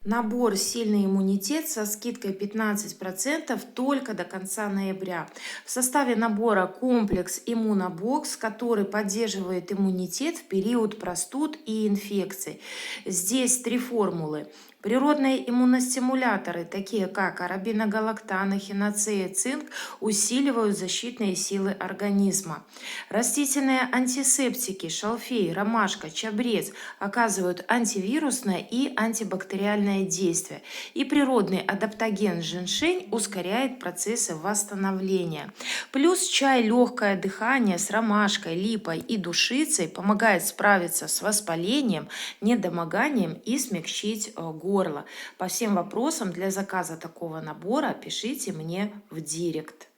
Набор «Сильный иммунитет» со скидкой 15% только до конца ноября. В составе набора комплекс «Иммунобокс», который поддерживает иммунитет в период простуд и инфекций. Здесь три формулы. Природные иммуностимуляторы, такие как арабиногалактан, эхиноцея, цинк, усиливают защитные силы организма. Растительные антисептики, шалфей, ромашка, чабрец оказывают антивирусное и антибактериальное действие. И природный адаптоген женьшень ускоряет процессы восстановления. Плюс чай легкое дыхание с ромашкой, липой и душицей помогает справиться с воспалением, недомоганием и смягчить горло. По всем вопросам для заказа такого набора пишите мне в директ.